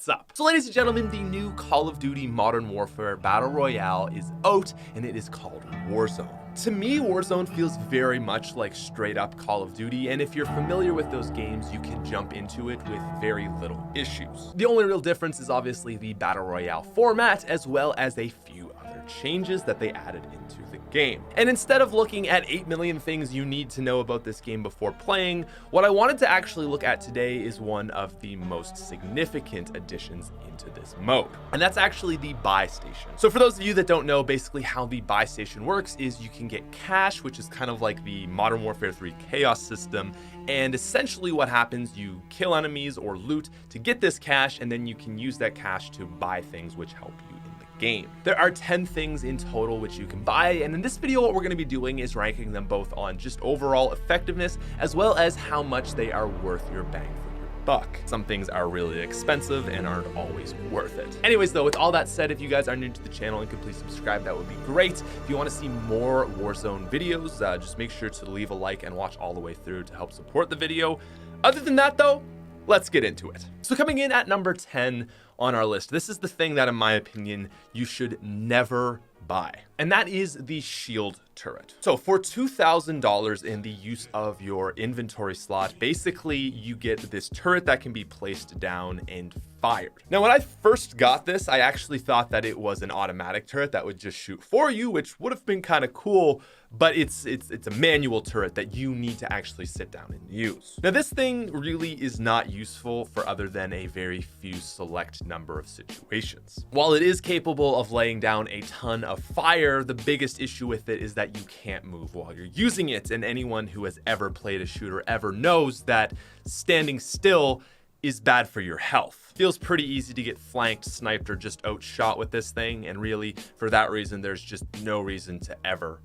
what's up. So ladies and gentlemen, the new Call of Duty Modern Warfare Battle Royale is out, and it is called Warzone. To me, Warzone feels very much like straight up Call of Duty, and if you're familiar with those games, you can jump into it with very little issues. The only real difference is obviously the Battle Royale format, as well as a few other changes that they added into the game. And instead of looking at 8 million things you need to know about this game before playing, what I wanted to actually look at today is one of the most significant additions into this mode. And that's actually the buy station. So for those of you that don't know, basically how the buy station works is you can get cash, which is kind of like the Modern Warfare 3 chaos system. And essentially what happens, you kill enemies or loot to get this cash, and then you can use that cash to buy things which help you in the game. There are 10 things in total which you can buy, and in this video what we're going to be doing is ranking them both on just overall effectiveness as well as how much they are worth your bang for your buck. Some things are really expensive and aren't always worth it. Anyways though, with all that said, if you guys are new to the channel and could please subscribe, that would be great. If you want to see more Warzone videos, just make sure to leave a like and watch all the way through to help support the video. Other than that though, let's get into it. So coming in at number 10 on our list, this is the thing that in my opinion you should never buy, and that is the shield turret. So for $2,000 in the use of your inventory slot, basically you get this turret that can be placed down and fired. Now when I first got this, I actually thought that it was an automatic turret that would just shoot for you, which would have been kind of cool, but it's a manual turret that you need to actually sit down and use. Now this thing really is not useful for other than a very few select number of situations. While it is capable of laying down a ton of fire, the biggest issue with it is that you can't move while you're using it, and anyone who has ever played a shooter ever knows that standing still is bad for your health. Feels pretty easy to get flanked, sniped, or just outshot with this thing, and really for that reason there's just no reason to ever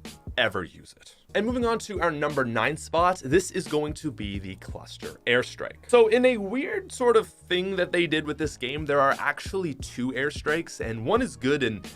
use it. And moving on to our number 9 spot, this is going to be the cluster airstrike. So in a weird sort of thing that they did with this game, there are actually 2 airstrikes, and one is good and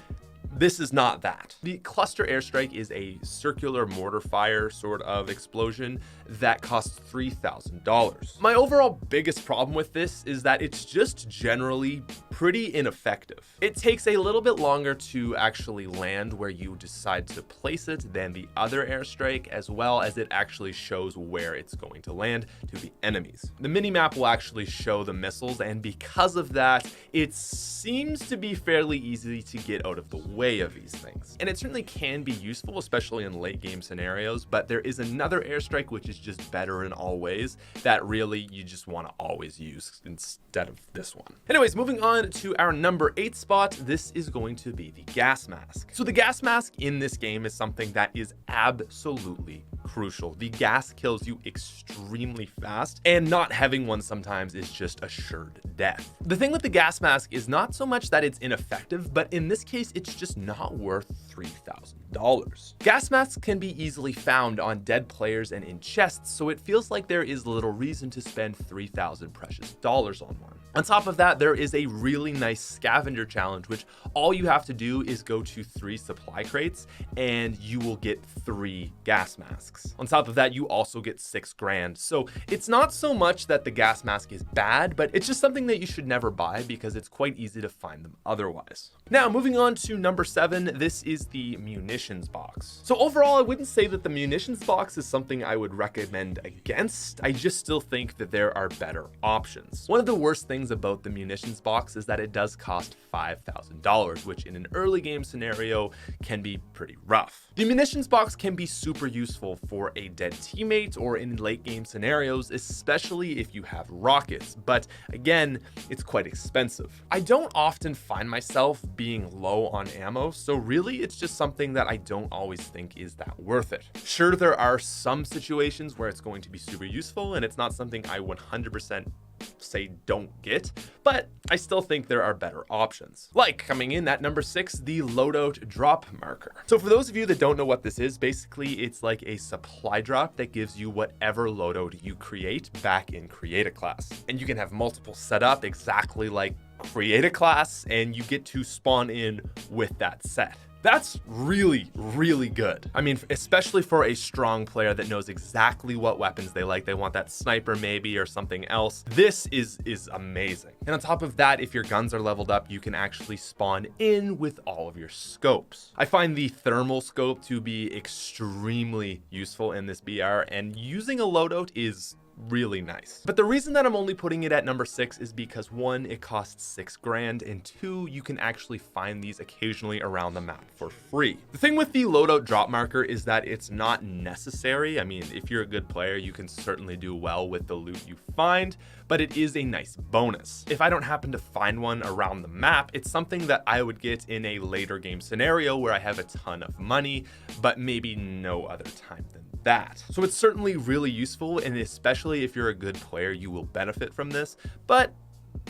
this is not that. The cluster airstrike is a circular mortar fire sort of explosion that costs $3,000. My overall biggest problem with this is that it's just generally pretty ineffective. It takes a little bit longer to actually land where you decide to place it than the other airstrike, as well as it actually shows where it's going to land to the enemies. The minimap will actually show the missiles, and because of that, it seems to be fairly easy to get out of the way of these things. And it certainly can be useful, especially in late game scenarios, but there is another airstrike which is just better in all ways that really you just want to always use instead of this one. Anyways, moving on to our number 8 spot, this is going to be the gas mask. So the gas mask in this game is something that is absolutely crucial. The gas kills you extremely fast, and not having one sometimes is just assured death. The thing with the gas mask is not so much that it's ineffective, but in this case it's just not worth $3,000. Gas masks can be easily found on dead players and in chests, so it feels like there is little reason to spend 3,000 precious dollars on one. On top of that, there is a really nice scavenger challenge, which all you have to do is go to 3 supply crates and you will get 3 gas masks. On top of that, you also get 6 grand. So it's not so much that the gas mask is bad, but it's just something that you should never buy because it's quite easy to find them otherwise. Now, moving on to number 7, this is the Munitions Box. So overall, I wouldn't say that the Munitions Box is something I would recommend against. I just still think that there are better options. One of the worst things about the Munitions Box is that it does cost $5,000, which in an early game scenario can be pretty rough. The Munitions Box can be super useful for a dead teammate or in late game scenarios, especially if you have rockets, but again, it's quite expensive. I don't often find myself being low on ammo, so really it's just something that I don't always think is that worth it. Sure, there are some situations where it's going to be super useful, and it's not something I 100% say don't get, but I still think there are better options. Like coming in at number 6, the Loadout drop marker. So for those of you that don't know what this is, basically it's like a supply drop that gives you whatever loadout you create back in Create a Class. And you can have multiple set up exactly like Create a Class, and you get to spawn in with that set. That's really, really good. I mean, especially for a strong player that knows exactly what weapons they like. They want that sniper maybe or something else. This is amazing. And on top of that, if your guns are leveled up, you can actually spawn in with all of your scopes. I find the thermal scope to be extremely useful in this BR, and using a loadout is really nice. But the reason that I'm only putting it at number 6 is because 1, it costs 6 grand, and 2, you can actually find these occasionally around the map for free. The thing with the loadout drop marker is that it's not necessary. I mean, if you're a good player, you can certainly do well with the loot you find, but it is a nice bonus. If I don't happen to find one around the map, it's something that I would get in a later game scenario where I have a ton of money, but maybe no other time than that. So it's certainly really useful, and especially if you're a good player, you will benefit from this, but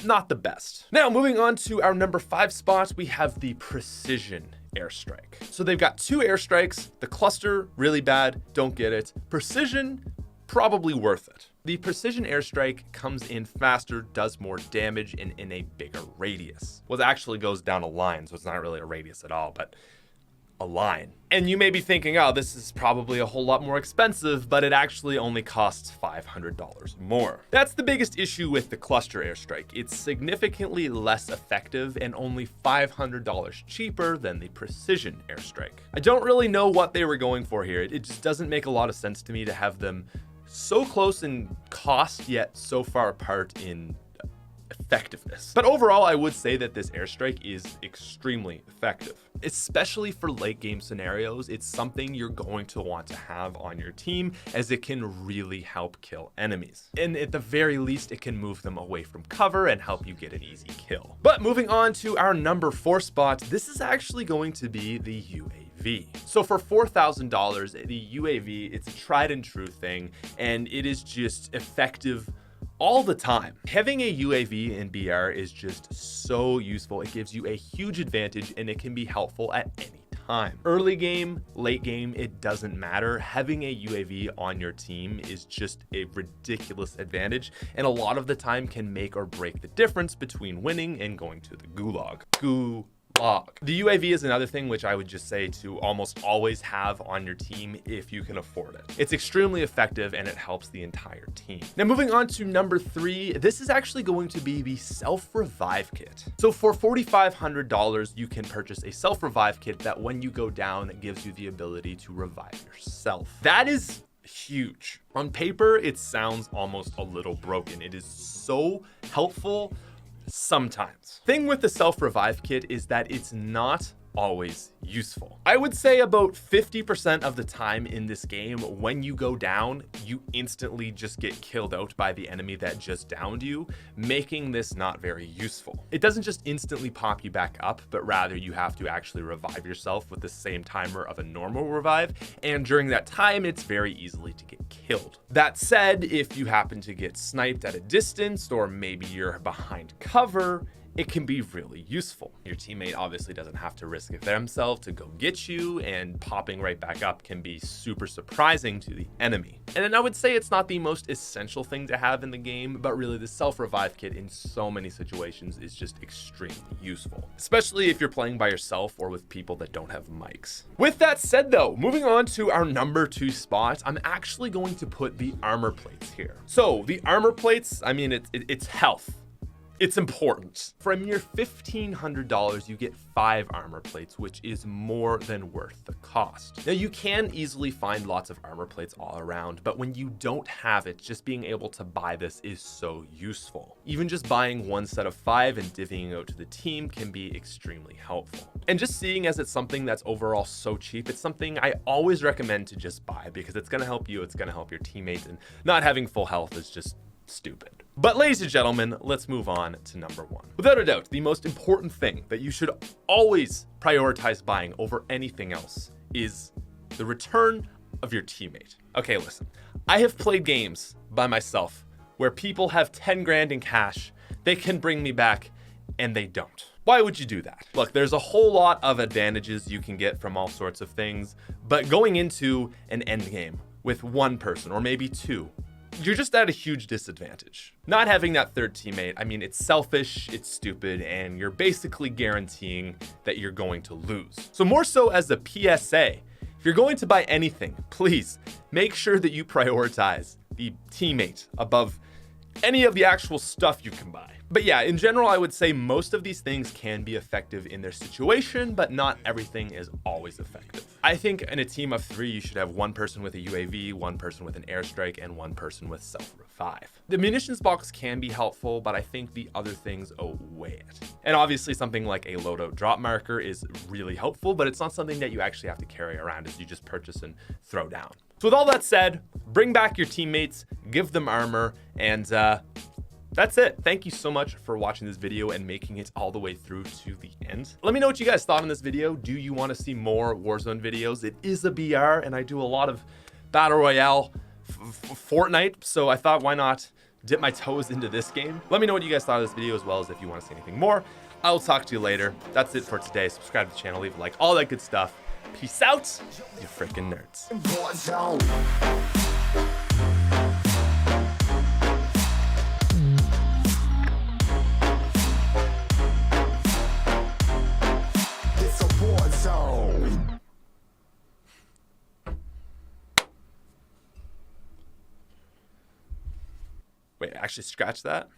not the best. Now, moving on to our number 5 spot, we have the Precision Airstrike. So they've got 2 airstrikes. The cluster, really bad, don't get it. Precision, probably worth it. The Precision Airstrike comes in faster, does more damage, and in a bigger radius. Well, it actually goes down a line, so it's not really a radius at all, but a line. And you may be thinking, oh, this is probably a whole lot more expensive, but it actually only costs $500 more. That's the biggest issue with the cluster airstrike. It's significantly less effective and only $500 cheaper than the precision airstrike. I don't really know what they were going for here. It just doesn't make a lot of sense to me to have them so close in cost, yet so far apart in effectiveness. But overall, I would say that this airstrike is extremely effective, especially for late game scenarios. It's something you're going to want to have on your team, as it can really help kill enemies. And at the very least, it can move them away from cover and help you get an easy kill. But moving on to our number 4 spot, this is actually going to be the UAV. So for $4,000, the UAV, it's a tried and true thing, and it is just effective all the time. Having a UAV in BR is just so useful. It gives you a huge advantage, and it can be helpful at any time. Early game, late game, it doesn't matter. Having a UAV on your team is just a ridiculous advantage, and a lot of the time can make or break the difference between winning and going to the gulag. The UAV is another thing which I would just say to almost always have on your team if you can afford it. It's extremely effective, and it helps the entire team. Now, moving on to number 3, this is actually going to be the self-revive kit. So for $4,500, you can purchase a self-revive kit that when you go down, it gives you the ability to revive yourself. That is huge. On paper, it sounds almost a little broken. It is so helpful sometimes. Thing with the self-revive kit is that it's not always useful. I would say about 50% of the time in this game, when you go down, you instantly just get killed out by the enemy that just downed you, making this not very useful. It doesn't just instantly pop you back up, but rather you have to actually revive yourself with the same timer of a normal revive, and during that time, it's very easily to get killed. That said, if you happen to get sniped at a distance, or maybe you're behind cover, it can be really useful. Your teammate obviously doesn't have to risk themselves to go get you, and popping right back up can be super surprising to the enemy. And then I would say it's not the most essential thing to have in the game, but really the self-revive kit in so many situations is just extremely useful, especially if you're playing by yourself or with people that don't have mics. With that said though, moving on to our number 2 spot, I'm actually going to put the armor plates here. So the armor plates, I mean, it's health. It's important. For a mere $1,500, you get 5 armor plates, which is more than worth the cost. Now, you can easily find lots of armor plates all around, but when you don't have it, just being able to buy this is so useful. Even just buying 1 set of 5 and divvying out to the team can be extremely helpful. And just seeing as it's something that's overall so cheap, it's something I always recommend to just buy, because it's gonna help you, it's gonna help your teammates, and not having full health is just stupid. But ladies and gentlemen, let's move on to number 1. Without a doubt, the most important thing that you should always prioritize buying over anything else is the return of your teammate. Okay, listen, I have played games by myself where people have 10 grand in cash, they can bring me back, and they don't. Why would you do that? Look, there's a whole lot of advantages you can get from all sorts of things, but going into an end game with 1 person, or maybe 2, you're just at a huge disadvantage. Not having that third teammate, I mean, it's selfish, it's stupid, and you're basically guaranteeing that you're going to lose. So more so as a PSA, if you're going to buy anything, please make sure that you prioritize the teammate above any of the actual stuff you can buy. But yeah, in general, I would say most of these things can be effective in their situation, but not everything is always effective. I think in a team of 3, you should have one person with a UAV, one person with an airstrike, and one person with self-revive. The munitions box can be helpful, but I think the other things outweigh it. And obviously something like a loadout drop marker is really helpful, but it's not something that you actually have to carry around as you just purchase and throw down. So with all that said, bring back your teammates, give them armor, and that's it. Thank you so much for watching this video and making it all the way through to the end. Let me know what you guys thought on this video. Do you want to see more Warzone videos? It is a BR, and I do a lot of Battle Royale Fortnite, so I thought, why not dip my toes into this game? Let me know what you guys thought of this video, as well as if you want to see anything more. I'll talk to you later. That's it for today. Subscribe to the channel, leave a like, all that good stuff. Peace out, you freaking nerds. Wait, actually scratch that.